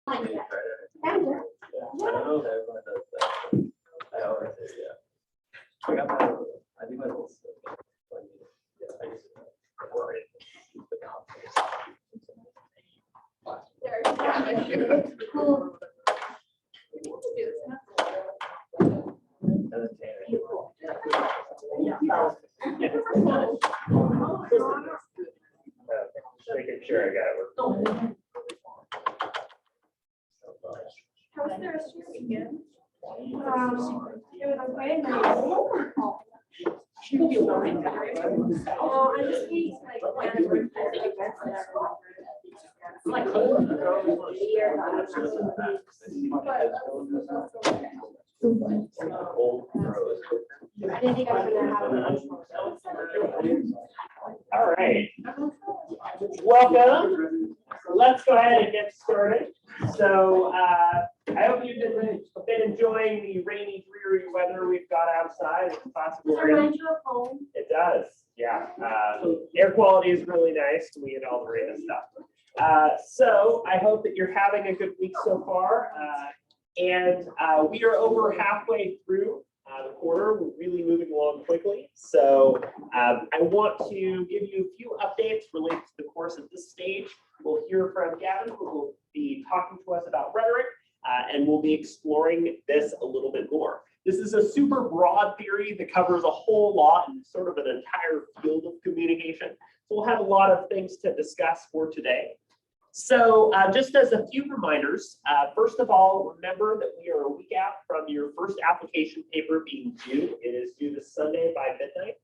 I don't know if everyone does that. I always say, yeah. I got my, I do my little stuff. Yeah, I just worry. Just making sure I got it. How was the rest of your weekend? It was okay. Oh, I just hate like I didn't think I was gonna have All right. Welcome. Let's go ahead and get started. So I hope you've been enjoying the rainy, dreary weather we've got outside. It's possible. remind you of home. It does. Yeah. Air quality is really nice. We get all the rain and stuff. So I hope that you're having a good week so far. And we are over halfway through the quarter. We're really moving along quickly. So I want to give you a few updates related to the course at this stage. We'll hear from Gavin, who will be talking to us about rhetoric, and we'll be exploring this a little bit more. This is a super broad theory that covers a whole lot and sort of an entire field of communication. So we'll have a lot of things to discuss for today. So just as a few reminders, first of all, remember that we are a week out from your first application paper being due. It is due this Sunday by midnight.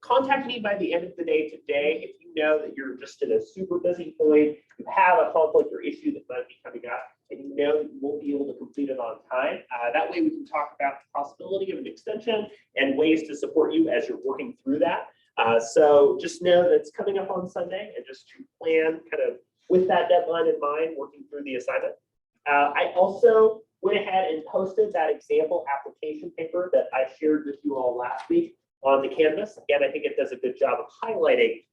Contact me by the end of the day today if you know that you're just at a super busy point, you have a conflict or issue that might be coming up, and you know that you won't be able to complete it on time. That way we can talk about the possibility of an extension and ways to support you as you're working through that. So just know that it's coming up on Sunday, and just to plan kind of with that deadline in mind, working through the assignment. I also went ahead and posted that example application paper that I shared with you all last week on the Canvas. Again, I think it does a good job of highlighting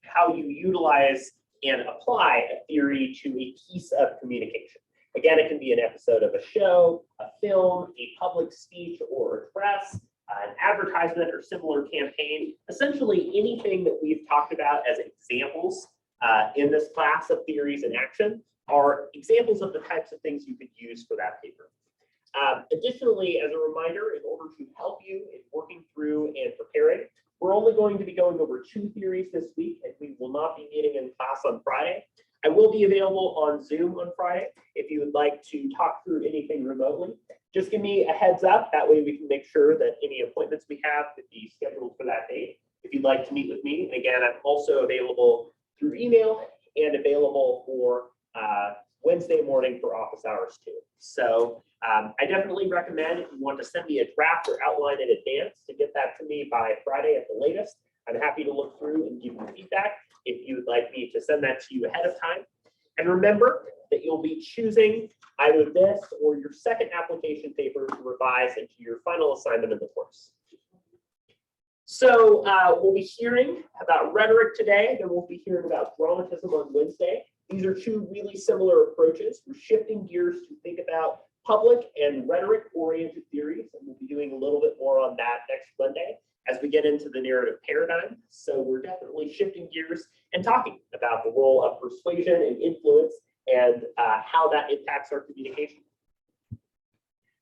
how you utilize and apply a theory to a piece of communication. Again, it can be an episode of a show, a film, a public speech or address, an advertisement or similar campaign, essentially anything that we've talked about as examples in this class of theories in action are examples of the types of things you could use for that paper. Additionally, as a reminder, in order to help you in working through and preparing, we're only going to be going over 2 theories this week, and we will not be meeting in class on Friday. I will be available on Zoom on Friday if you would like to talk through anything remotely. Just give me a heads up. That way we can make sure that any appointments we have could be scheduled for that date if you'd like to meet with me. And again, I'm also available through email and available for Wednesday morning for office hours too. So I definitely recommend, if you want to send me a draft or outline in advance, to get that to me by Friday at the latest. I'm happy to look through and give you feedback if you would like me to send that to you ahead of time. And remember that you'll be choosing either this or your second application paper to revise into your final assignment of the course. So we'll be hearing about rhetoric today, then we'll be hearing about dramatism on Wednesday. These are 2 really similar approaches. We're shifting gears to think about public and rhetoric-oriented theories, and we'll be doing a little bit more on that next Monday as we get into the narrative paradigm. So we're definitely shifting gears and talking about the role of persuasion and influence and how that impacts our communication.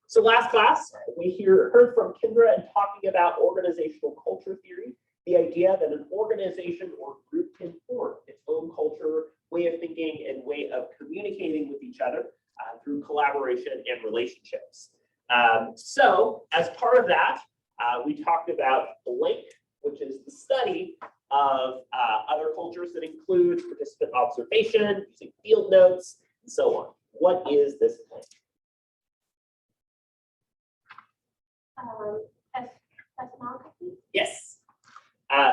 So last class, we heard from Kendra and talking about organizational culture theory, the idea that an organization or group can form its own culture, way of thinking, and way of communicating with each other through collaboration and relationships. So as part of that, we talked about BLANK, which is the study of other cultures that includes participant observation, using field notes, and so on. What is this BLANK? Ethnography. Yes.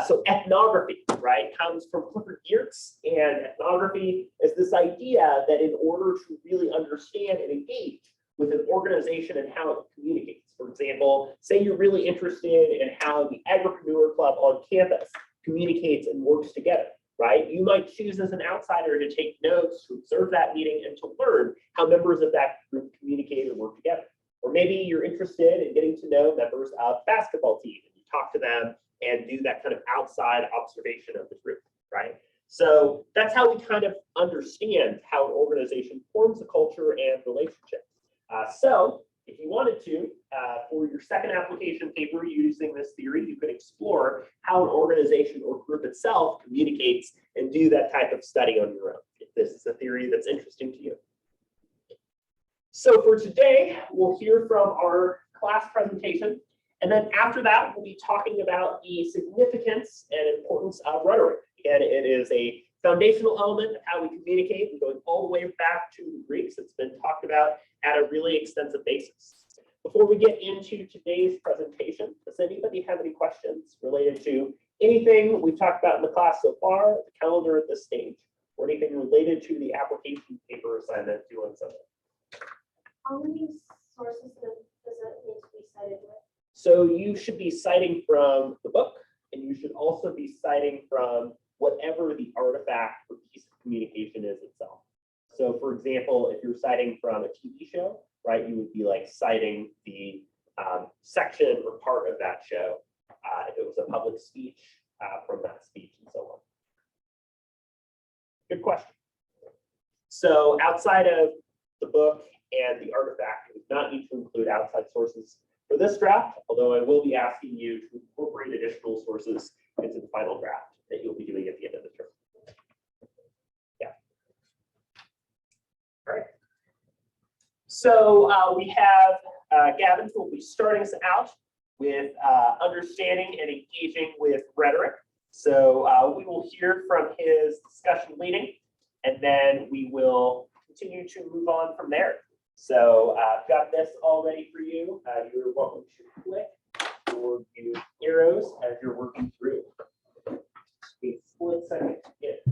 So ethnography, right, comes from Clifford Geertz, and ethnography is this idea that in order to really understand and engage with an organization and how it communicates. For example, say you're really interested in how the Agripreneur Club on campus communicates and works together. right? You might choose as an outsider to take notes, to observe that meeting, and to learn how members of that group communicate and work together. Or maybe you're interested in getting to know members of the basketball team, and you talk to them and do that kind of outside observation of the group, right? So that's how we kind of understand how an organization forms a culture and relationships. So if you wanted to, for your second application paper using this theory, you could explore how an organization or group itself communicates and do that type of study on your own, if this is a theory that's interesting to you. So for today, we'll hear from our class presentation. And then after that, we'll be talking about the significance and importance of rhetoric. Again, it is a foundational element of how we communicate, and going all the way back to the Greeks. It's been talked about at a really extensive basis. Before we get into today's presentation, does anybody have any questions related to anything we've talked about in the class so far, the calendar at this stage, or anything related to the application paper assignment due on Sunday? How many sources does it need to be cited with? So you should be citing from the book, and you should also be citing from whatever the artifact or piece of communication is itself. So for example, if you're citing from a TV show, right, you would be like citing the section or part of that show. If it was a public speech, from that speech and so on. Good question. So outside of the book and the artifact, you do not need to include outside sources for this draft, although I will be asking you to incorporate additional sources into the final draft that you'll be doing at the end of the term. Yeah. All right. So we have Gavin, who will be starting us out with understanding and engaging with rhetoric. So we will hear from his discussion leading, and then we will continue to move on from there. So I've got this all ready for you. You're welcome to click or use arrows as you're working through. A split second to get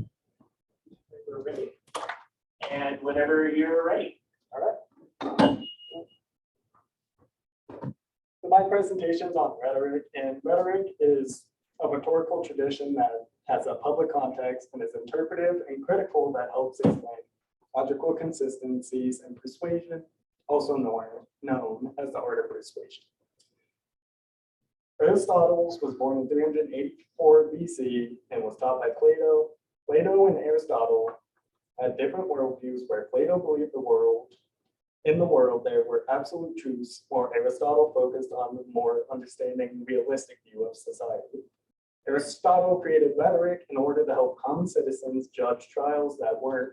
we're ready. And whenever you're ready. All right. So my presentation is on rhetoric, and rhetoric is a rhetorical tradition that has a public context and is interpretive and critical that helps explain logical consistencies and persuasion, also known as the art of persuasion. Aristotle was born in 384 BC and was taught by Plato. Plato and Aristotle had different worldviews, where Plato believed in the world there were absolute truths, while Aristotle focused on the more understanding, realistic view of society. Aristotle created rhetoric in order to help common citizens judge trials that weren't,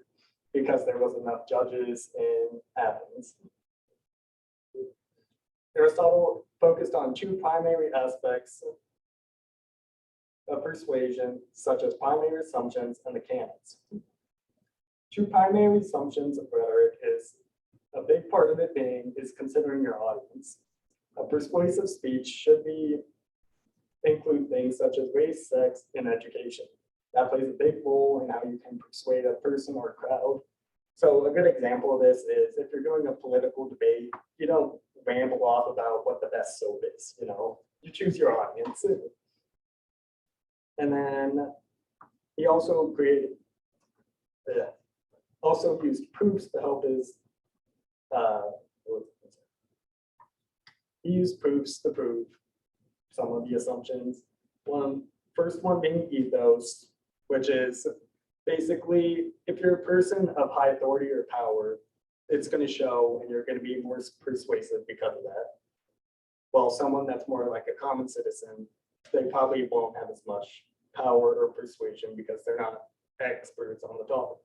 because there wasn't enough judges in Athens. Aristotle focused on two primary aspects of persuasion, such as primary assumptions and the canons. Two primary assumptions of rhetoric is a big part of it is considering your audience. A persuasive speech should include things such as race, sex, and education. That plays a big role in how you can persuade a person or a crowd. So a good example of this is if you're doing a political debate, you don't ramble off about what the best soap is, you choose your audience. And then he also used proofs to help he used proofs to prove some of the assumptions. First one being ethos, which is basically, if you're a person of high authority or power, it's going to show, and you're going to be more persuasive because of that. While someone that's more like a common citizen, they probably won't have as much power or persuasion because they're not experts on the topic.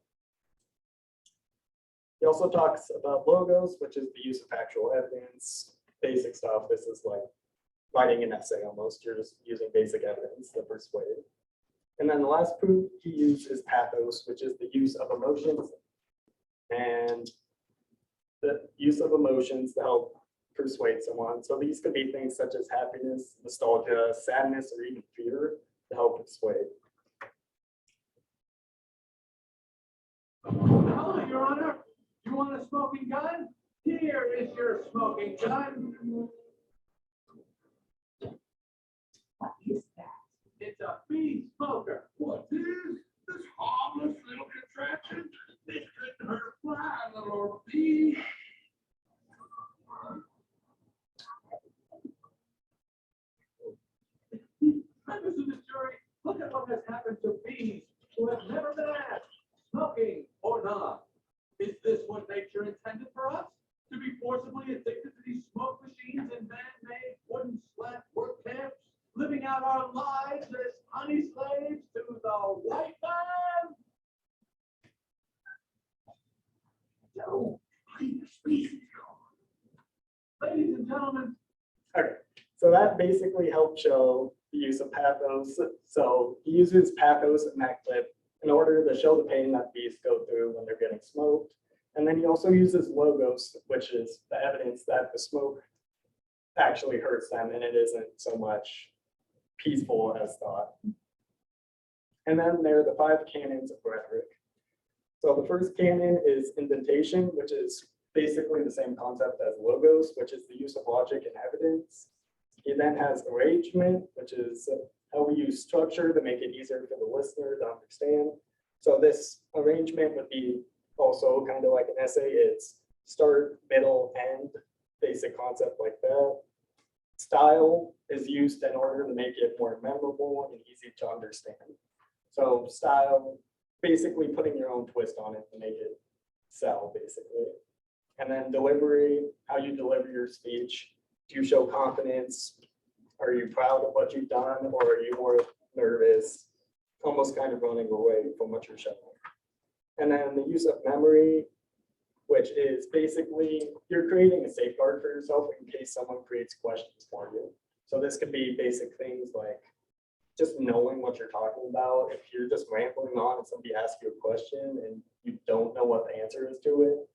He also talks about logos, which is the use of factual evidence, basic stuff. This is like writing an essay almost. You're just using basic evidence to persuade. And then the last proof he used is pathos, which is the use of emotions and the use of emotions to help persuade someone. So these could be things such as happiness, nostalgia, sadness, or even fear to help persuade. Hello, Your Honor. You want a smoking gun? Here is your smoking gun. What is that? It's a bee smoker. What is the this harmless little contraption. It couldn't hurt a fly, little old bee. Members of the jury, look at what has happened to bees who have never been asked, smoking or not. Is this what nature intended for us? To be forcibly addicted to these smoke machines and man-made wooden slat work camps, living out our lives as honey slaves to the white man? No, leave the species gone. Ladies and gentlemen, Okay, so that basically helped show the use of pathos. So he uses pathos in that clip in order to show the pain that bees go through when they're getting smoked. And then he also uses logos, which is the evidence that the smoke actually hurts them and it isn't so much peaceful as thought. And then there are the 5 canons of rhetoric. So the first canon is indentation, which is basically the same concept as logos, which is the use of logic and evidence. He then has arrangement, which is how we use structure to make it easier for the listener to understand. So this arrangement would be also kind of like an essay. It's start, middle, end, basic concept like that. Style is used in order to make it more memorable and easy to understand. So style, basically putting your own twist on it to make it sell, basically. And then delivery, how you deliver your speech. Do you show confidence? Are you proud of what you've done, or are you more nervous, almost kind of running away from what you're showing? And then the use of memory, which is basically you're creating a safeguard for yourself in case someone creates questions for you. So this could be basic things like just knowing what you're talking about. If you're just rambling on and somebody asks you a question and you don't know what the answer is to it,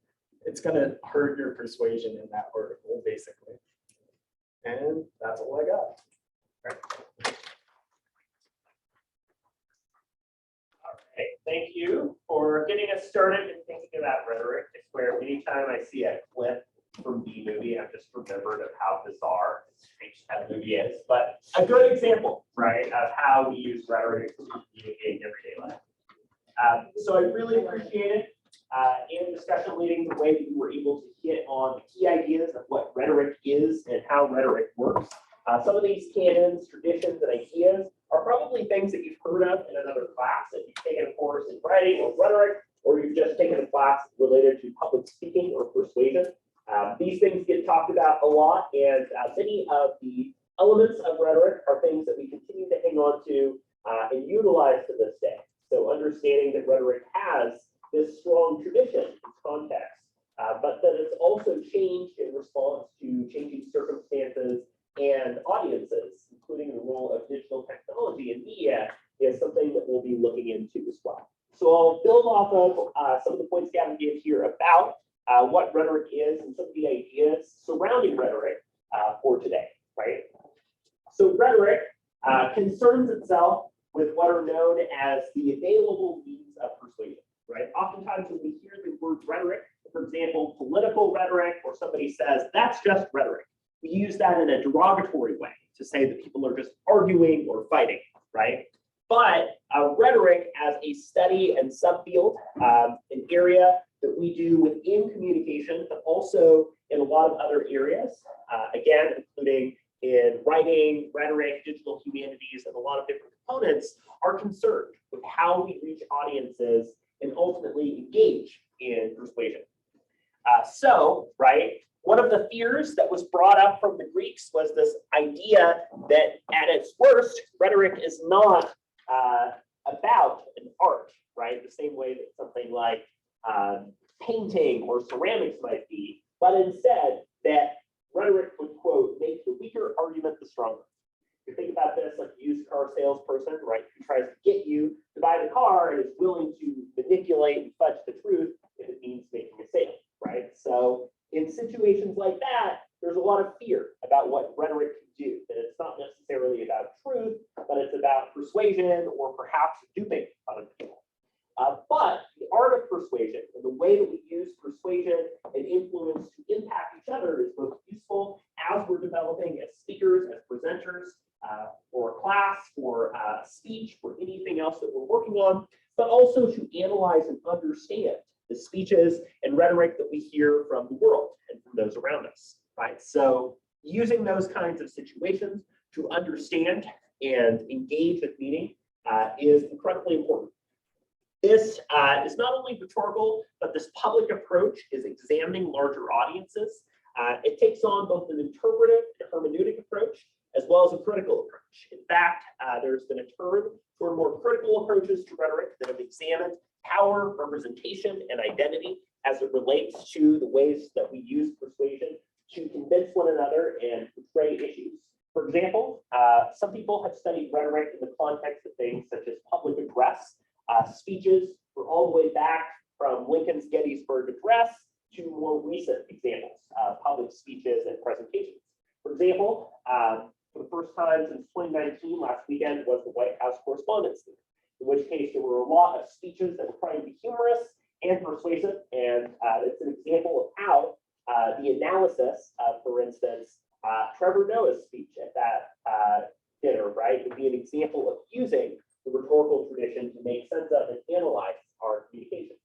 it's going to hurt your persuasion in that article, basically. And that's all I got. All right, thank you for getting us started in thinking about rhetoric. I swear, anytime I see a clip from the movie, I'm just remembered of how bizarre and strange that movie is. But a good example, right, of how we use rhetoric to communicate in everyday life. So I really appreciate it. In discussion leading, the way that you were able to hit on the key ideas of what rhetoric is and how rhetoric works. Some of these canons, traditions, and ideas are probably things that you've heard of in another class. If you've taken a course in writing or rhetoric, or you've just taken a class related to public speaking or persuasion. These things get talked about a lot, and many of the elements of rhetoric are things that we continue to hang on to and utilize to this day. So understanding that rhetoric has this strong tradition in context, but that it's also changed in response to changing circumstances and audiences, including the role of digital technology and media, is something that we'll be looking into as well. So I'll build off of some of the points Gavin gave here about what rhetoric is and some of the ideas surrounding rhetoric for today, right? So rhetoric concerns itself with what are known as the available means of persuasion. Right? Oftentimes when we hear the word rhetoric, for example, political rhetoric, or somebody says, that's just rhetoric, we use that in a derogatory way to say that people are just arguing or fighting, right? But rhetoric as a study and subfield, an area that we do within communication, but also in a lot of other areas, again, including in writing, rhetoric, digital humanities, and a lot of different components, are concerned with how we reach audiences and ultimately engage in persuasion. Right, one of the fears that was brought up from the Greeks was this idea that at its worst, rhetoric is not about an art, right? The same way that something like painting or ceramics might be, but instead that rhetoric would, quote, make the weaker argument the stronger. You think about this like a used car salesperson, right, who tries to get you to buy the car and is willing to manipulate and fudge the truth if it means making a sale, right? So in situations like that, there's a lot of fear about what rhetoric can do, that it's not necessarily about truth, but it's about persuasion or perhaps duping other people. But the art of persuasion and the way that we use persuasion and influence to impact each other is both useful as we're developing as speakers, as presenters, for a class, for speech, for anything else that we're working on, but also to analyze and understand the speeches and rhetoric that we hear from the world and from those around us, right? So using those kinds of situations to understand and engage with meaning is incredibly important. This is not only rhetorical, but this public approach is examining larger audiences. It takes on both an interpretive and hermeneutic approach, as well as a critical approach. In fact, there's been a turn toward more critical approaches to rhetoric that have examined power, representation, and identity as it relates to the ways that we use persuasion to convince one another and portray issues. For example, some people have studied rhetoric in the context of things such as public address, speeches for all the way back from Lincoln's Gettysburg Address to more recent examples of public speeches and presentations. For example, for the first time since 2019, last weekend was the White House Correspondents' Dinner, in which case there were a lot of speeches that were trying to be humorous and persuasive, and it's an example of how the analysis of, for instance, Trevor Noah's speech at that dinner, right, would be an example of using the rhetorical tradition to make sense of and analyze our communication.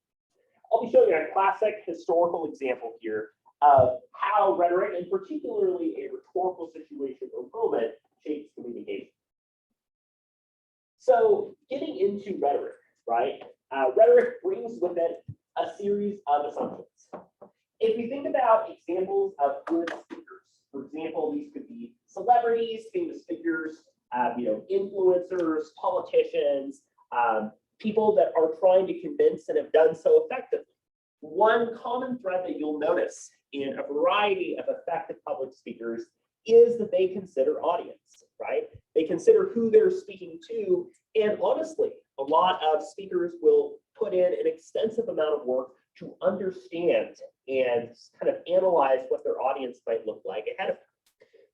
I'll be showing you a classic historical example here of how rhetoric, and particularly a rhetorical situation or moment, shapes communication. So getting into rhetoric, right? Rhetoric brings with it a series of assumptions. If we think about examples of good speakers, for example, these could be celebrities, famous figures, influencers, politicians, people that are trying to convince and have done so effectively. One common thread that you'll notice in a variety of effective public speakers is that they consider audience, right? They consider who they're speaking to, and honestly, a lot of speakers will put in an extensive amount of work to understand and kind of analyze what their audience might look like ahead of them.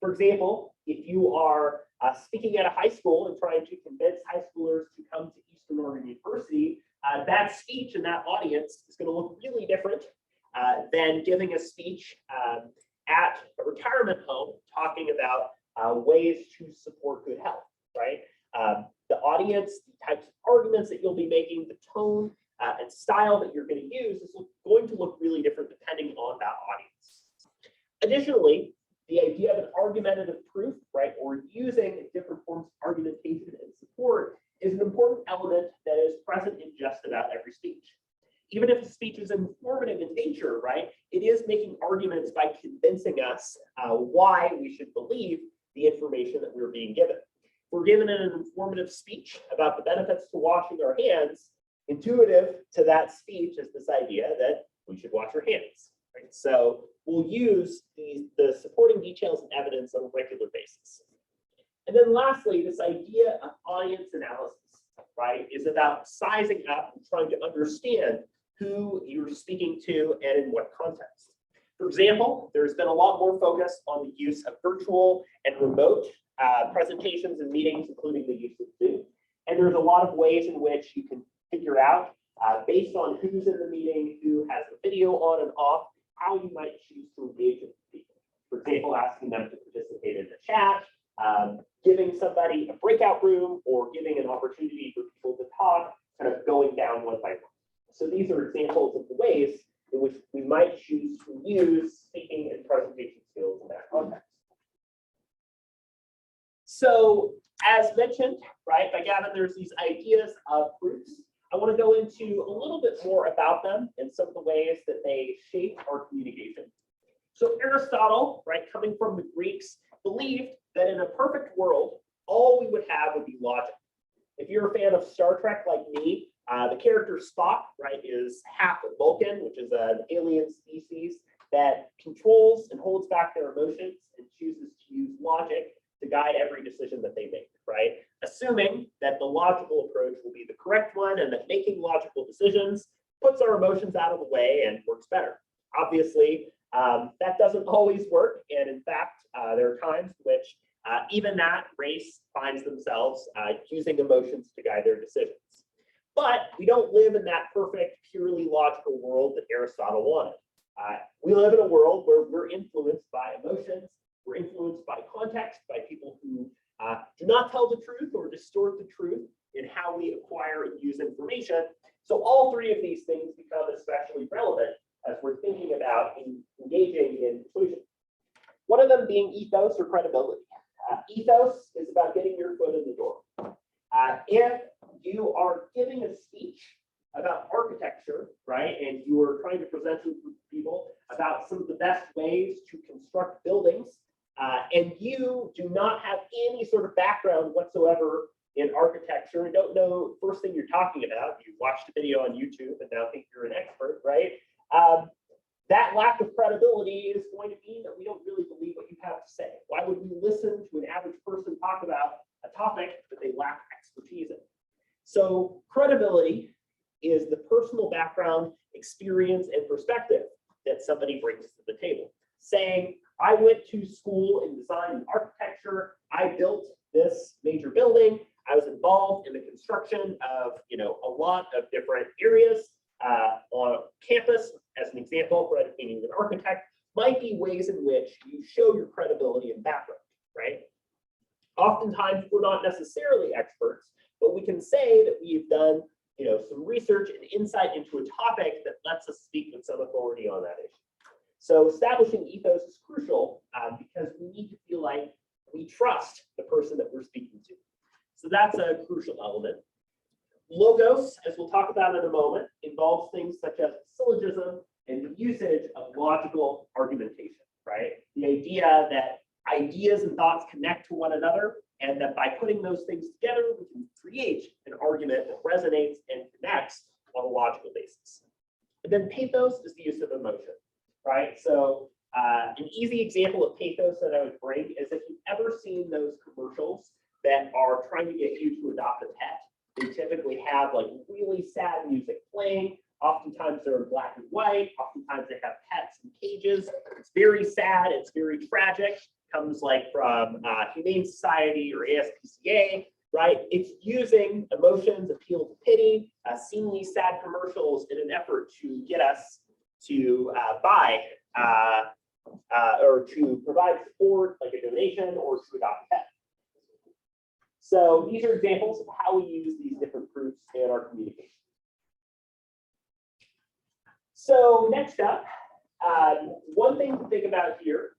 For example, if you are speaking at a high school and trying to convince high schoolers to come to Eastern Oregon University, that speech and that audience is going to look really different than giving a speech at a retirement home talking about ways to support good health, right? The audience, the types of arguments that you'll be making, the tone and style that you're going to use is going to look really different depending on that audience. Additionally, the idea of an argumentative proof, right, or using different forms of argumentation and support is an important element that is present in just about every speech. Even if the speech is informative in nature, right, it is making arguments by convincing us why we should believe the information that we're being given. If we're given an informative speech about the benefits to washing our hands, intuitive to that speech is this idea that we should wash our hands. Right? So we'll use the supporting details and evidence on a regular basis. And then lastly, this idea of audience analysis, right, is about sizing up and trying to understand who you're speaking to and in what context. For example, there's been a lot more focus on the use of virtual and remote presentations and meetings, including the use of Zoom. And there's a lot of ways in which you can figure out, based on who's in the meeting, who has the video on and off, how you might choose to engage with people. For example, asking them to participate in the chat, giving somebody a breakout room, or giving an opportunity for people to talk, kind of going down one by one. So these are examples of the ways in which we might choose to use speaking and presentation skills in that context. So as mentioned, right, by Gavin, there's these ideas of proofs. I want to go into a little bit more about them and some of the ways that they shape our communication. So Aristotle, right, coming from the Greeks, believed that in a perfect world, all we would have would be logic. If you're a fan of Star Trek like me, the character Spock, right, is half Vulcan, which is an alien species that controls and holds back their emotions and chooses to use logic to guide every decision that they make, right? Assuming that the logical approach will be the correct one and that making logical decisions puts our emotions out of the way and works better. Obviously, that doesn't always work. And in fact, there are times in which even that race finds themselves using emotions to guide their decisions. But we don't live in that perfect, purely logical world that Aristotle wanted. We live in a world where we're influenced by emotions, we're influenced by context, by people who do not tell the truth or distort the truth, in how we acquire and use information. So all three of these things become especially relevant as we're thinking about engaging in persuasion. One of them being ethos or credibility. Ethos is about getting your foot in the door. If you are giving a speech about architecture, right, and you are trying to present to people about some of the best ways to construct buildings, and you do not have any sort of background whatsoever in architecture and don't know the first thing you're talking about, you watched a video on YouTube and now think you're an expert, right? That lack of credibility is going to mean that we don't really believe what you have to say. Why would we listen to an average person talk about a topic that they lack expertise in? So credibility is the personal background, experience, and perspective that somebody brings to the table. Saying, I went to school in design and architecture, I built this major building, I was involved in the construction of, a lot of different areas on campus, as an example, right, being an architect, might be ways in which you show your credibility and background, right? Oftentimes, we're not necessarily experts, but we can say that we've done, some research and insight into a topic that lets us speak with some authority on that issue. So establishing ethos is crucial because we need to feel like we trust the person that we're speaking to. So that's a crucial element. Logos, as we'll talk about in a moment, involves things such as syllogism and the usage of logical argumentation, right? The idea that ideas and thoughts connect to one another, and that by putting those things together, we can create an argument that resonates and connects on a logical basis. And then pathos is the use of emotion, right? So an easy example of pathos that I would bring is if you've ever seen those commercials that are trying to get you to adopt a pet. They typically have like really sad music playing. Oftentimes they're in black and white. Oftentimes they have pets in cages. It's very sad. It's very tragic. Comes like from Humane Society or ASPCA, right? It's using emotions, appeal to pity, seeing these sad commercials in an effort to get us to buy or to provide support, like a donation, or to adopt a pet. So these are examples of how we use these different proofs in our communication. So next up, one thing to think about here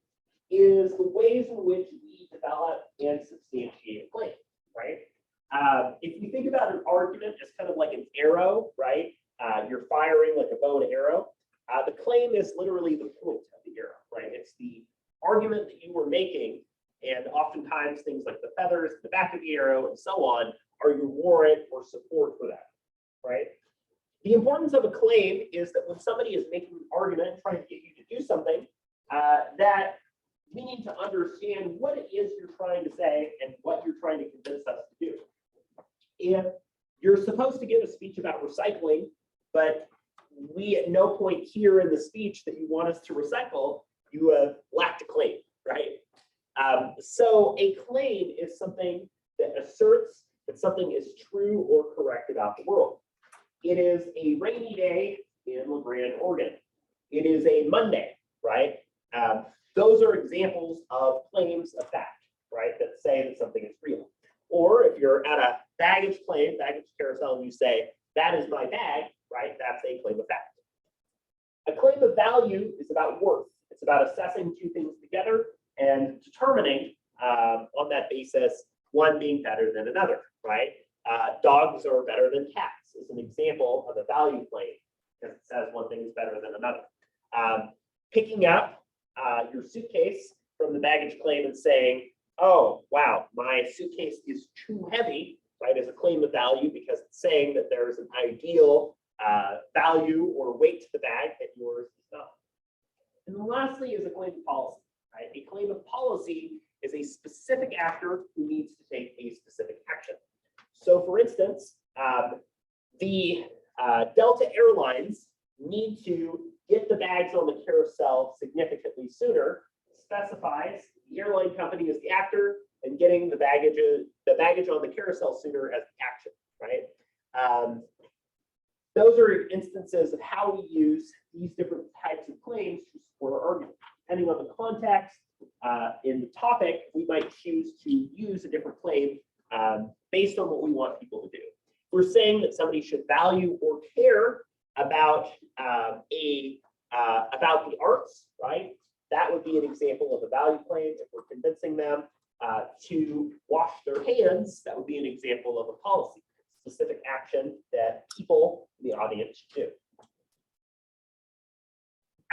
is the ways in which we develop and substantiate a claim, right? If you think about an argument as kind of like an arrow, right? You're firing like a bow and arrow. The claim is literally the point of the arrow, right? It's the argument that you were making, and oftentimes things like the feathers, the back of the arrow, and so on are your warrant or support for that, right? The importance of a claim is that when somebody is making an argument, trying to get you to do something, that we need to understand what it is you're trying to say and what you're trying to convince us to do. If you're supposed to give a speech about recycling, but we at no point here in the speech that you want us to recycle, you have lacked a claim, right? So a claim is something that asserts that something is true or correct about the world. It is a rainy day in La Grande, Oregon. It is a Monday, right? Those are examples of claims of fact, right? That say that something is real. Or if you're at a baggage claim, baggage carousel, and you say, that is my bag, right? That's a claim of fact. A claim of value is about worth. It's about assessing two things together and determining on that basis, one being better than another, right? Dogs are better than cats is an example of a value claim because it says one thing is better than another. Picking up your suitcase from the baggage claim and saying, oh, wow, my suitcase is too heavy, right, is a claim of value because it's saying that there's an ideal value or weight to the bag that yours is not. And then lastly is a claim of policy, right? A claim of policy is a specific actor who needs to take a specific action. So for instance, the Delta Airlines need to get the bags on the carousel significantly sooner, specifies the airline company as the actor and getting the baggage on the carousel sooner as the action, right? Those are instances of how we use these different types of claims to support our argument. Depending on the context in the topic, we might choose to use a different claim based on what we want people to do. saying that somebody should value or care about about the arts, right? That would be an example of a value claim. If we're convincing them to wash their hands, that would be an example of a policy, specific action that people in the audience should do.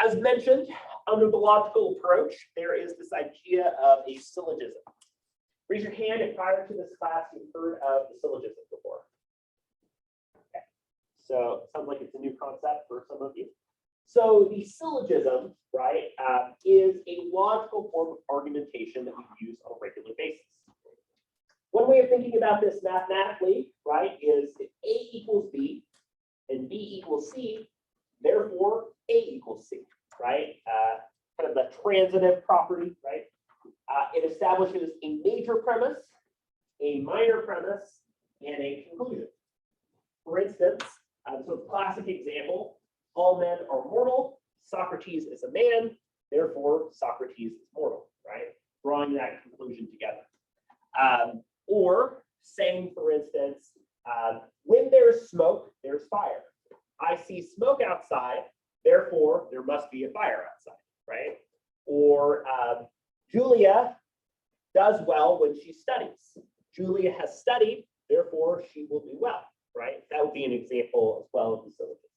As mentioned, under the logical approach, there is this idea of a syllogism. Raise your hand if prior to this class you've heard of the syllogism before. Okay. So it sounds like it's a new concept for some of you. So the syllogism, right, is a logical form of argumentation that we use on a regular basis. One way of thinking about this mathematically, right, is if A equals B and B equals C, therefore A equals C, right? Kind of the transitive property, right? It establishes a major premise, a minor premise, and a conclusion. For instance, so the classic example, all men are mortal, Socrates is a man, therefore Socrates is mortal, right? Drawing that conclusion together. Or saying, for instance, when there's smoke, there's fire. I see smoke outside, therefore there must be a fire outside, right? Or Julia does well when she studies. Julia has studied, therefore she will do well, right? That would be an example as well of the syllogism.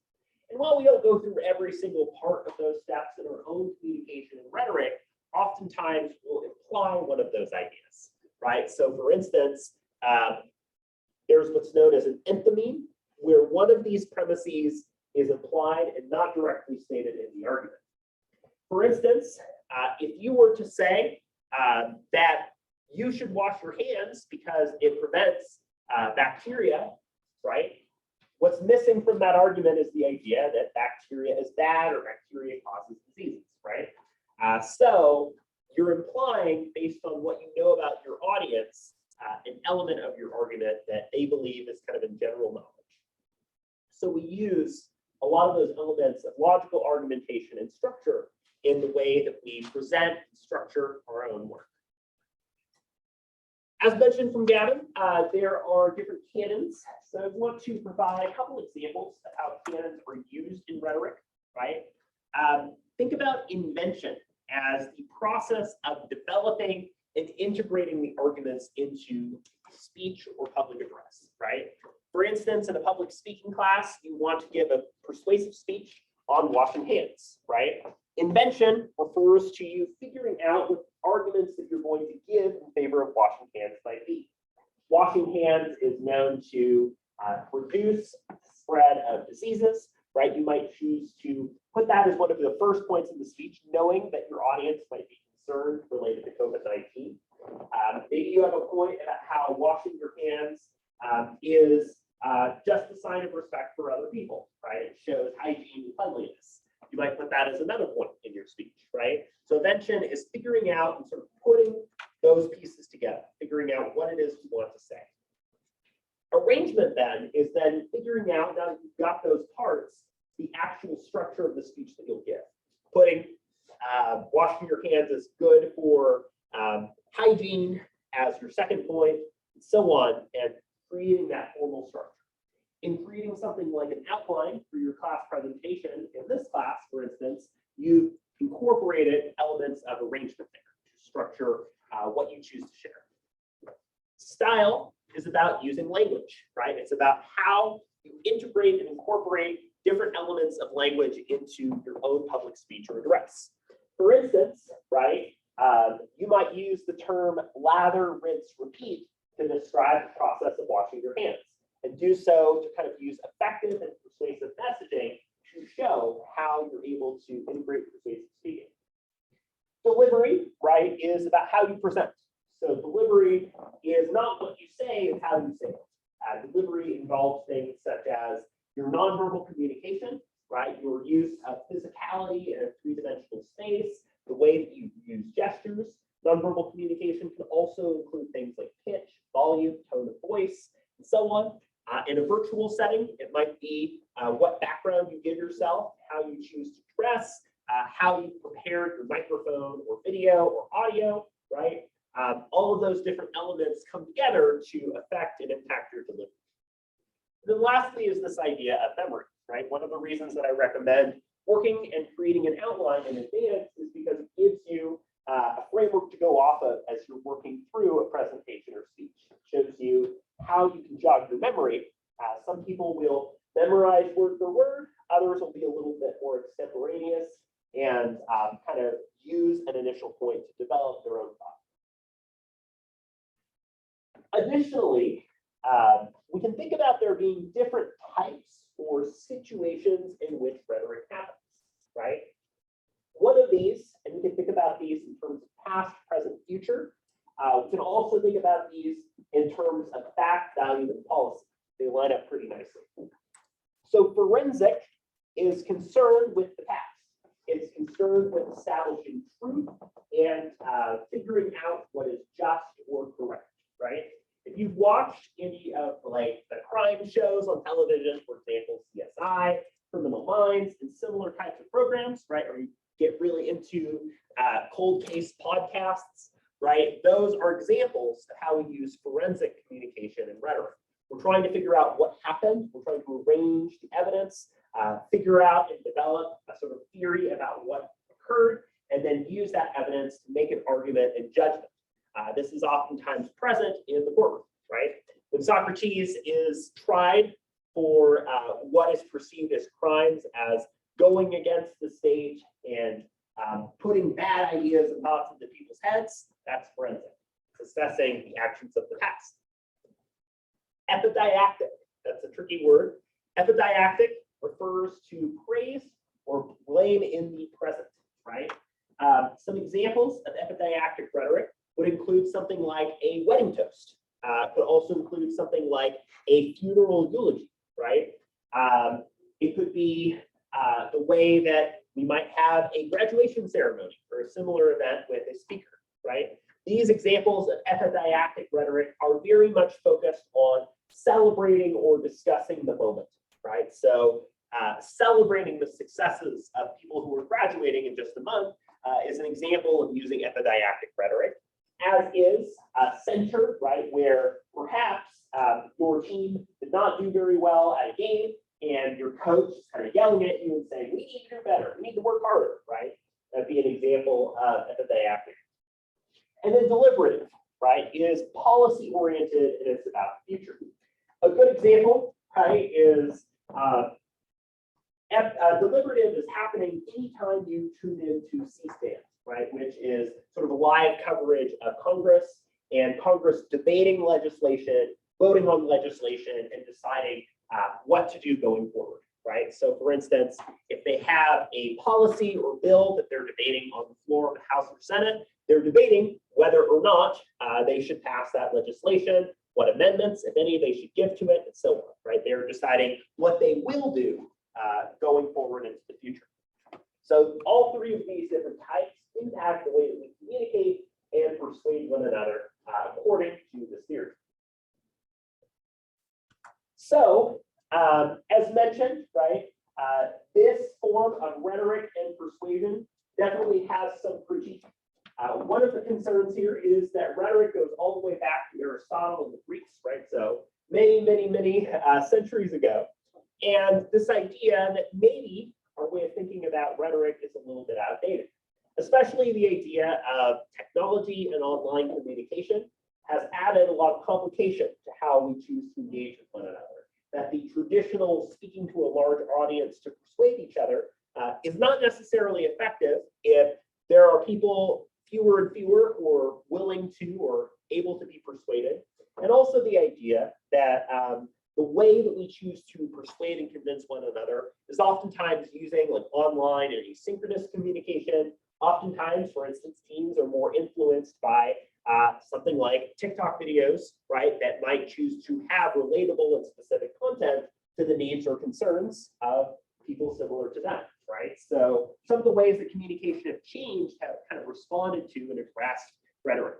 And while we don't go through every single part of those steps in our own communication and rhetoric, oftentimes we'll imply one of those ideas, right? So for instance, there's what's known as an enthymeme, where one of these premises is implied and not directly stated in the argument. For instance, if you were to say that you should wash your hands because it prevents bacteria, right? What's missing from that argument is the idea that bacteria is bad or bacteria causes diseases, right? So you're implying, based on what you know about your audience, an element of your argument that they believe is kind of in general knowledge. So we use a lot of those elements of logical argumentation and structure in the way that we present and structure our own work. As mentioned from Gavin, there are different canons. So I want to provide a couple examples of how canons are used in rhetoric, right? Think about invention as the process of developing and integrating the arguments into speech or public address, right? For instance, in a public speaking class, you want to give a persuasive speech on washing hands, right? Invention refers to you figuring out what arguments that you're going to give in favor of washing hands might be. Washing hands is known to reduce spread of diseases, right? You might choose to put that as one of the first points in the speech, knowing that your audience might be concerned related to COVID-19. Maybe you have a point about how washing your hands is just a sign of respect for other people, right? It shows hygiene and cleanliness. You might put that as another point in your speech, right? So invention is figuring out and sort of putting those pieces together, figuring out what it is you want to say. Arrangement then is then figuring out, now that you've got those parts, the actual structure of the speech that you'll give. Putting washing your hands is good for hygiene as your second point, and so on, and creating that formal structure. In creating something like an outline for your class presentation, in this class, for instance, you've incorporated elements of arrangement there to structure what you choose to share. Style is about using language, right? It's about how you integrate and incorporate different elements of language into your own public speech or address. For instance, right, you might use the term lather, rinse, repeat to describe the process of washing your hands, and do so to kind of use effective and persuasive messaging to show how you're able to integrate persuasive speaking. Delivery, right, is about how you present. So delivery is not what you say, it's how you say it. Delivery involves things such as your nonverbal communication, right, your use of physicality in a three-dimensional space, the way that you use gestures. Nonverbal communication can also include things like pitch, volume, tone of voice, and so on. In a virtual setting, it might be what background you give yourself, how you choose to dress, how you prepared your microphone or video or audio, right? All of those different elements come together to affect and impact your delivery. then lastly is this idea of memory, right? One of the reasons that I recommend working and creating an outline in advance is because it gives you a framework to go off of as you're working through a presentation or speech. It shows you how you can jog your memory. Some people will memorize word for word, others will be a little bit more extemporaneous and kind of use an initial point to develop their own thought. Additionally, we can think about there being different types or situations in which rhetoric happens, right? One of these, and we can think about these in terms of past, present, future. We can also think about these in terms of fact, value, and policy. They line up pretty nicely. So forensic is concerned with the past. It's concerned with establishing truth and figuring out what is just or correct, right? If you've watched any of like the crime shows on television, for example, CSI, Criminal Minds, and similar types of programs, right? Or you get really into cold case podcasts, right? Those are examples of how we use forensic communication and rhetoric. We're trying to figure out what happened. We're trying to arrange the evidence, figure out and develop a sort of theory about what occurred, and then use that evidence to make an argument and judgment. This is oftentimes present in the courtroom, right? When Socrates is tried for what is perceived as crimes, as going against the stage and putting bad ideas and thoughts into people's heads, that's forensic. It's assessing the actions of the past. Epididactic, that's a tricky word. Epididactic refers to praise or blame in the present, right? Some examples of epididactic rhetoric would include something like a wedding toast. Could also include something like a funeral eulogy, right? It could be the way that we might have a graduation ceremony or a similar event with a speaker, right? These examples of epididactic rhetoric are very much focused on celebrating or discussing the moment, right? So celebrating the successes of people who are graduating in just a month is an example of using epididactic rhetoric, as is censure, right? Where perhaps your team did not do very well at a game and your coach is kind of yelling at you and saying, we need to do better, we need to work harder, right? That'd be an example of epididactic. And then deliberative, right, is policy oriented and it's about the future. A good example, right, is deliberative is happening anytime you tune into C-SPAN, right, which is sort of a live coverage of Congress and Congress debating legislation, voting on legislation, and deciding what to do going forward, right? So for instance, if they have a policy or bill that they're debating on the floor of the House or Senate, they're debating whether or not they should pass that legislation, what amendments, if any, they should give to it, and so on, right? They're deciding what they will do going forward into the future. So all three of these different types impact the way that we communicate and persuade one another according to this theory. So, as mentioned, right, this form of rhetoric and persuasion definitely has some critique. One of the concerns here is that rhetoric goes all the way back to Aristotle and the Greeks, right? So many centuries ago. And this idea that maybe our way of thinking about rhetoric is a little bit outdated, especially the idea of technology and online communication has added a lot of complication to how we choose to engage with one another. That the traditional speaking to a large audience to persuade each other is not necessarily effective if there are people, fewer and fewer, who are willing to or able to be persuaded. And also the idea that the way that we choose to persuade and convince one another is oftentimes using like online and asynchronous communication. Oftentimes, for instance, teams are more influenced by something like TikTok videos, right, that might choose to have relatable and specific content to the needs or concerns of people similar to them, right? So some of the ways that communication have changed have kind of responded to and addressed rhetoric.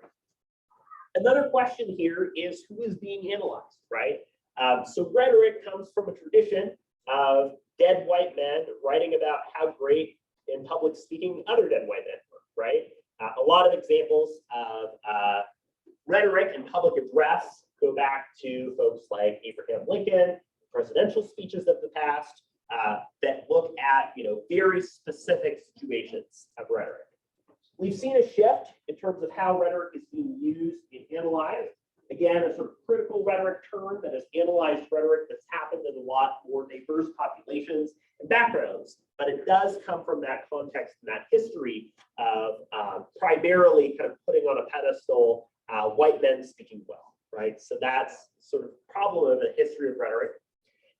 Another question here is who is being analyzed, right? So rhetoric comes from a tradition of dead white men writing about how great in public speaking other dead white men were, right? A lot of examples of rhetoric and public address go back to folks like Abraham Lincoln, presidential speeches of the past that look at, very specific situations of rhetoric. We've seen a shift in terms of how rhetoric is being used and analyzed. Again, a sort of critical rhetoric term that has analyzed rhetoric that's happened in a lot more diverse populations and backgrounds, but it does come from that context and that history of primarily kind of putting on a pedestal white men speaking well, right? So that's sort of problem of the history of rhetoric,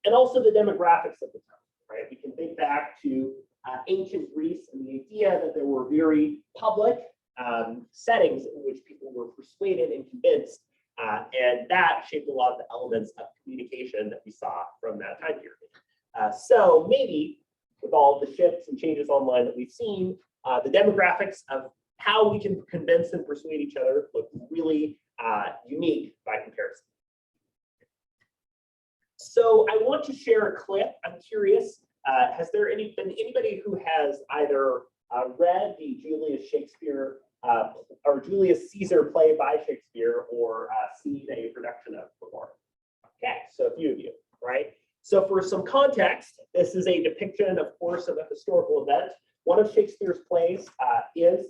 and also the demographics of the time, right? We can think back to ancient Greece and the idea that there were very public settings in which people were persuaded and convinced, and that shaped a lot of the elements of communication that we saw from that time period. So maybe with all the shifts and changes online that we've seen, the demographics of how we can convince and persuade each other look really unique by comparison. So I want to share a clip. I'm curious, has there been anybody who has either read the Julius Shakespeare or Julius Caesar play by Shakespeare or seen a production of before? Okay, so a few of you, right? So for some context, this is a depiction, of course, of a historical event. One of Shakespeare's plays is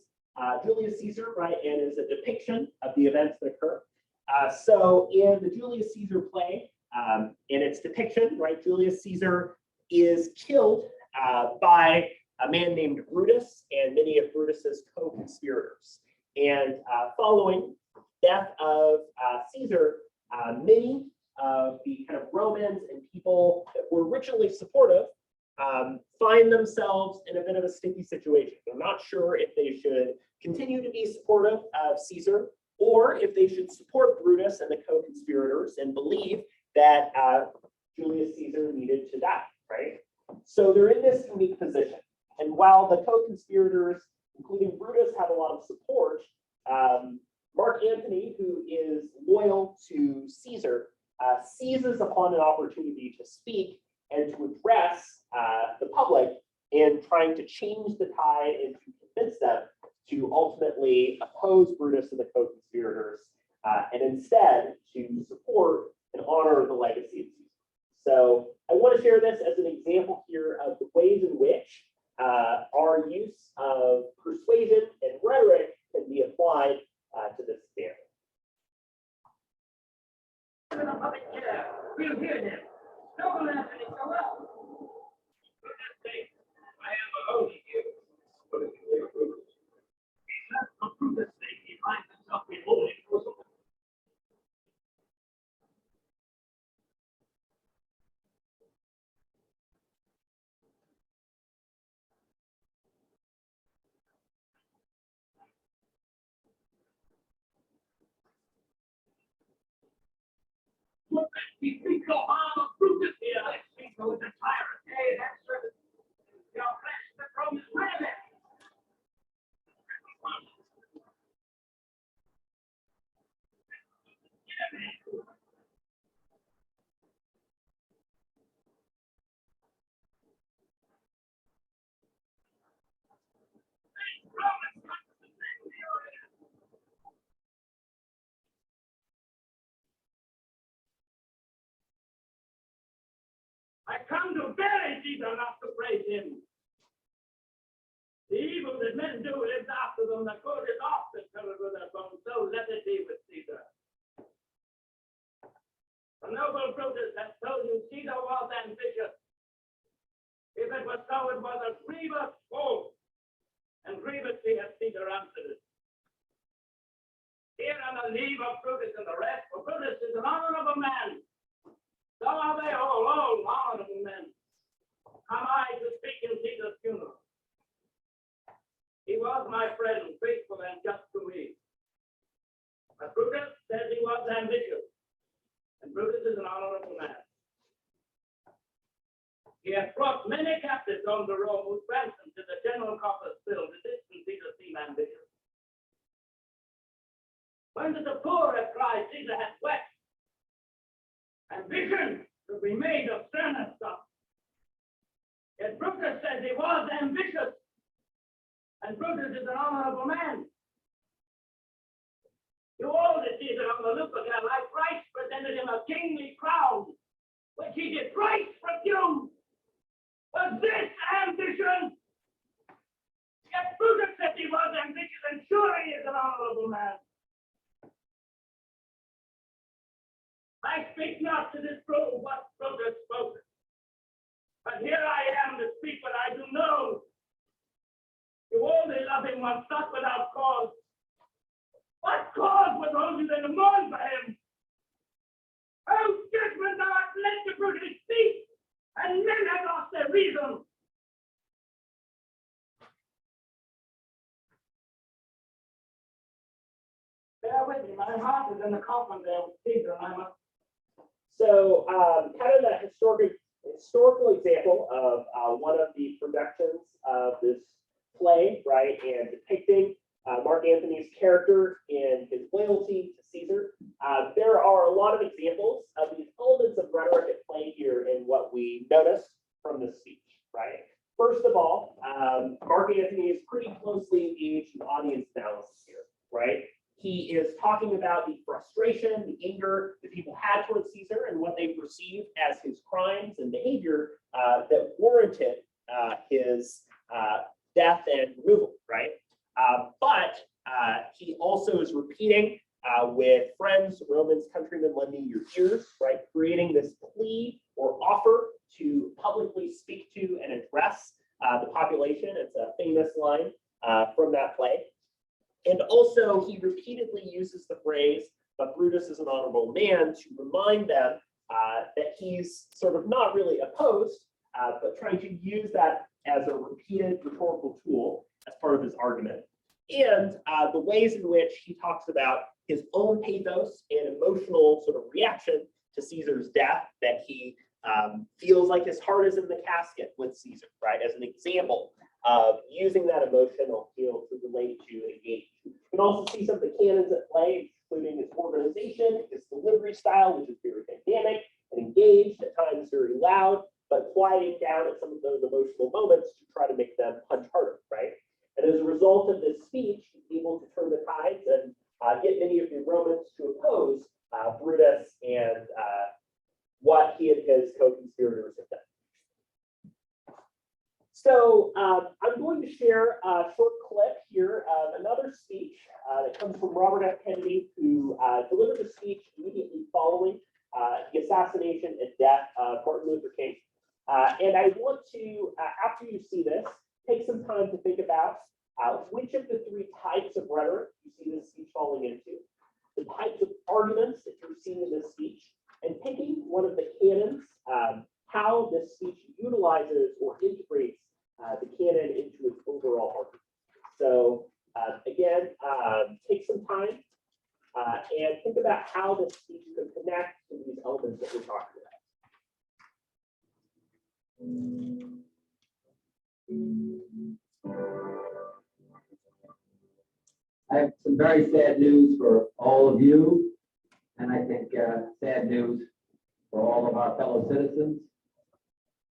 Julius Caesar, right, and is a depiction of the events that occur. So in the Julius Caesar play, in its depiction, right, Julius Caesar is killed by a man named Brutus and many of Brutus's co-conspirators. And following death of Caesar, many of the kind of Romans and people that were originally supportive find themselves in a bit of a sticky situation. They're not sure if they should continue to be supportive of Caesar or if they should support Brutus and the co-conspirators and believe that Julius Caesar needed to die, right? So they're in this unique position. And while the co-conspirators, including Brutus, have a lot of support, Mark Antony, who is loyal to Caesar, seizes upon an opportunity to speak and to address the public in trying to change the tide and to convince them to ultimately oppose Brutus and the co-conspirators, and instead to support and honor the legacy of Caesar. So I want to share this as an example here of the ways in which our use of persuasion and rhetoric can be applied to this standard. We'll hear him. No one answers so well. For that sake, I am owning you. But if you hear Brutus, he's not for Brutus' sake, he finds himself beholding for something. Look, he speaks so hard of Brutus here. I speak so as a tyrant. Hey, that's true. Your flesh, the throne is ready. I come to bury Caesar, not to praise him. The evil that men do lives after them, the good is often covered with their bones, so let it be with Caesar. The noble Brutus has told you Caesar was ambitious. If it was so, it was a grievous fault, and grievously has Caesar answered it. Here on the leave of Brutus and the rest, for Brutus is an honorable man. So are they all honorable men. Am I to speak in Caesar's funeral? He was my friend, faithful and just to me. But Brutus says he was ambitious, and Brutus is an honorable man. He has brought many captives on the Rome whose ransom to the general coffers filled. The distant Caesar seemed ambitious. When did the poor have cried, Caesar has wept? Ambition to be made of sterner stuff. Yet Brutus says he was ambitious, and Brutus is an honorable man. You all the Caesar on the look again, like Christ presented him a kingly crown, which he disgraced refused. Was this ambition? Yet Brutus said he was ambitious, and surely he is an honorable man. I speak not to disprove what Brutus spoke, but here I am to speak what I do know. You only love him once, not without cause. What cause would hold you then to mourn for him? Oh, judgment thou hast led to Brutus speak, and men have lost their reason. Bear with me, my heart is in the coffin there with Caesar, and I must. So kind of that historical example of one of the productions of this play, right, and depicting Mark Antony's character and his loyalty to Caesar. There are a lot of examples of these elements of rhetoric at play here in what we notice from the speech, right? First of all, Mark Antony is pretty closely engaged in audience analysis here, right? He is talking about the frustration, the anger that people had towards Caesar and what they perceived as his crimes and behavior that warranted his death and removal, right? But he also is repeating with friends, Romans, countrymen, lend me your ears, right? Creating this plea or offer to publicly speak to and address the population. It's a famous line from that play. And also, he repeatedly uses the phrase, but Brutus is an honorable man, to remind them that he's sort of not really opposed, but trying to use that as a repeated rhetorical tool as part of his argument. And the ways in which he talks about his own pathos and emotional sort of reaction to Caesar's death, that he feels like his heart is in the casket with Caesar, right? As an example of using that emotional appeal to relate to and engage. You can also see some of the canons at play, including his organization, his delivery style, which is very dynamic and engaged, at times very loud, but quieting down at some of those emotional moments to try to make them punch harder, right? And as a result of this speech, he's able to turn the tides and get many of the Romans to oppose Brutus and what he and his co-conspirators have done. So I'm going to share a short clip here of another speech that comes from Robert F. Kennedy, who delivered the speech immediately following the assassination and death of Martin Luther King. And I want to, after you see this, take some time to think about which of the three types of rhetoric you see this speech falling into, the types of arguments that you're seeing in this speech, and picking one of the canons, how this speech utilizes or integrates the canon into its overall argument. So again, take some time and think about how this speech could connect to these elements that we're talking about. I have some very sad news for all of you, and I think sad news for all of our fellow citizens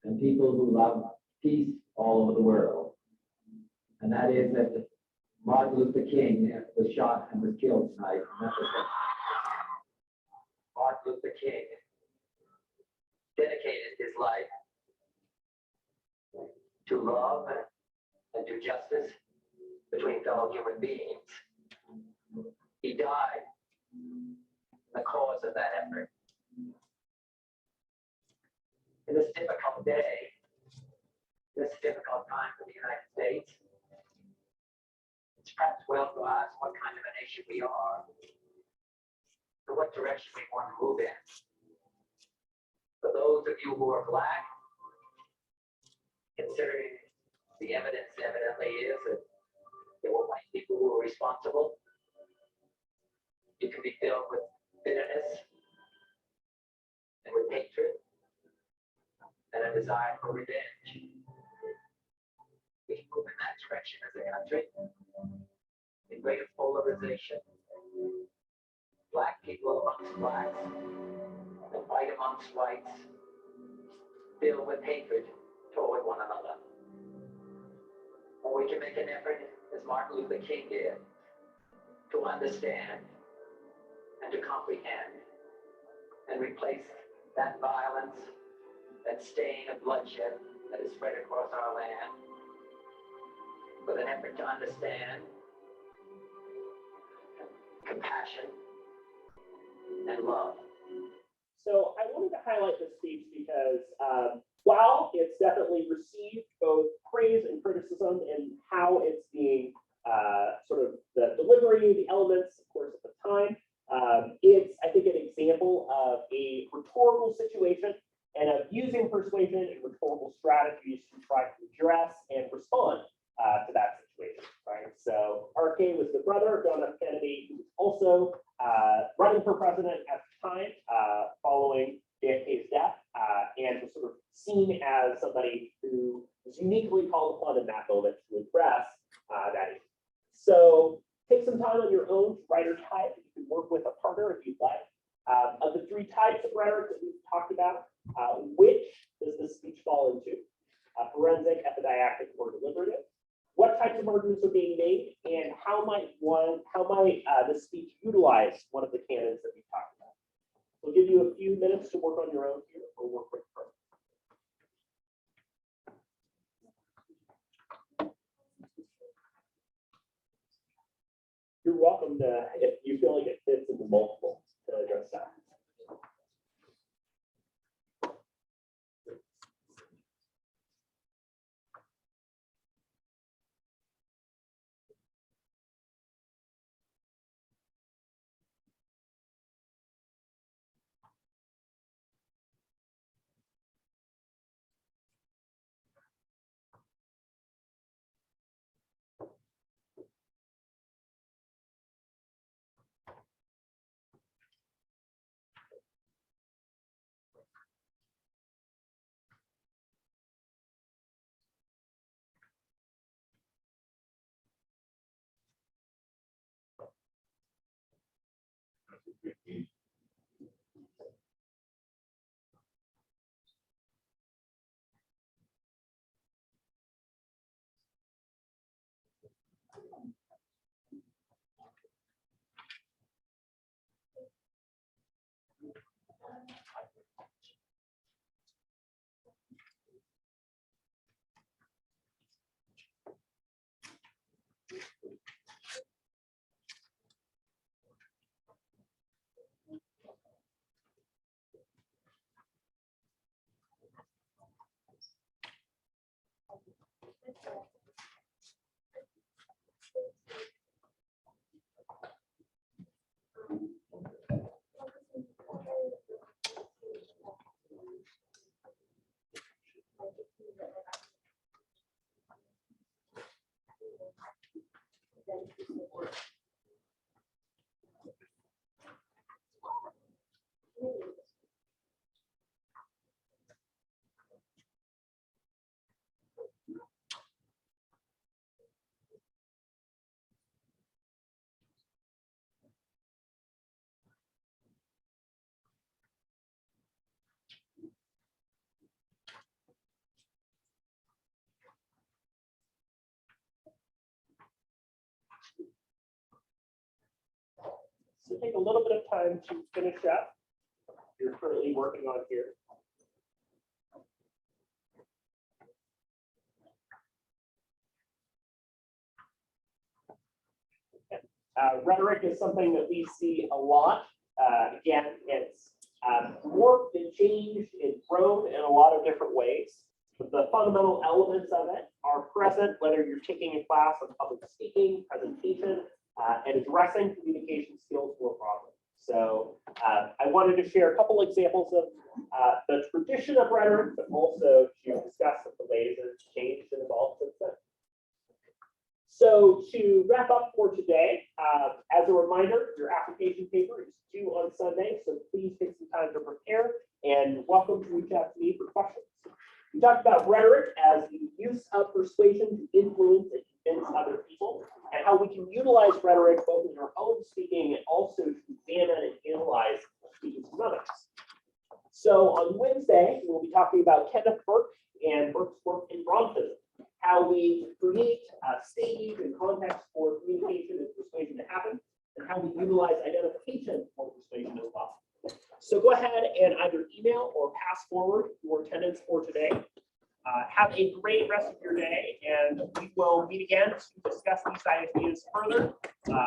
and people who love peace all over the world. And that is that Martin Luther King was shot and was killed tonight. Martin Luther King dedicated his life to love and do justice between fellow human beings. He died in the cause of that effort. In this difficult day, this difficult time for the United States, it's perhaps well to ask what kind of a nation we are, and what direction we want to move in. For those of you who are Black, considering the evidence evidently is that there were white people who were responsible, you can be filled with bitterness and with hatred and a desire for revenge. We can move in that direction as a country, in greater polarization. Black people amongst Blacks and white amongst whites, filled with hatred toward one another. Or we can make an effort, as Martin Luther King did, to understand and to comprehend and replace that violence, that stain of bloodshed that is spread across our land, with an effort to understand, compassion, and love. So I wanted to highlight this speech because while it's definitely received both praise and criticism in how it's being sort of the delivery, the elements, of course, at the time, it's, I think, an example of a rhetorical situation and of using persuasion and rhetorical strategies to try to address and respond to that situation, right? So RFK was the brother of John F. Kennedy, who was also running for president at the time following JFK's death, and was sort of seen as somebody who was uniquely called upon in that moment to address that issue. So take some time on your own to write or type. You can work with a partner if you'd like. Of the three types of rhetoric that we've talked about, which does this speech fall into? Forensic, epididactic, or deliberative? What types of arguments are being made, and how might this speech utilize one of the canons that we've talked about? We'll give you a few minutes to work on your own here, or work with her. You're welcome to, if you feel like it fits into multiple, to address that. So take a little bit of time to finish up. You're currently working on here. Rhetoric is something that we see a lot. Again, it's morphed and changed and grown in a lot of different ways. But the fundamental elements of it are present, whether you're taking a class on public speaking, presentation, and addressing communication skills more broadly. So I wanted to share a couple examples of the tradition of rhetoric, but also to discuss some of the ways that it's changed and evolved since then. So to wrap up for today, as a reminder, your application paper is due on Sunday, so please take some time to prepare, and welcome to reach out to me for questions. We talked about rhetoric as the use of persuasion to influence and convince other people, and how we can utilize rhetoric both in our own speaking and also to examine and analyze speeches from others. So on Wednesday, we'll be talking about Kenneth Burke and Burke's work in Brompton, how we create stage and context for communication and persuasion to happen, and how we utilize identification for persuasion as well. So go ahead and either email or pass forward your attendance for today. Have a great rest of your day, and we will meet again to discuss these ideas further.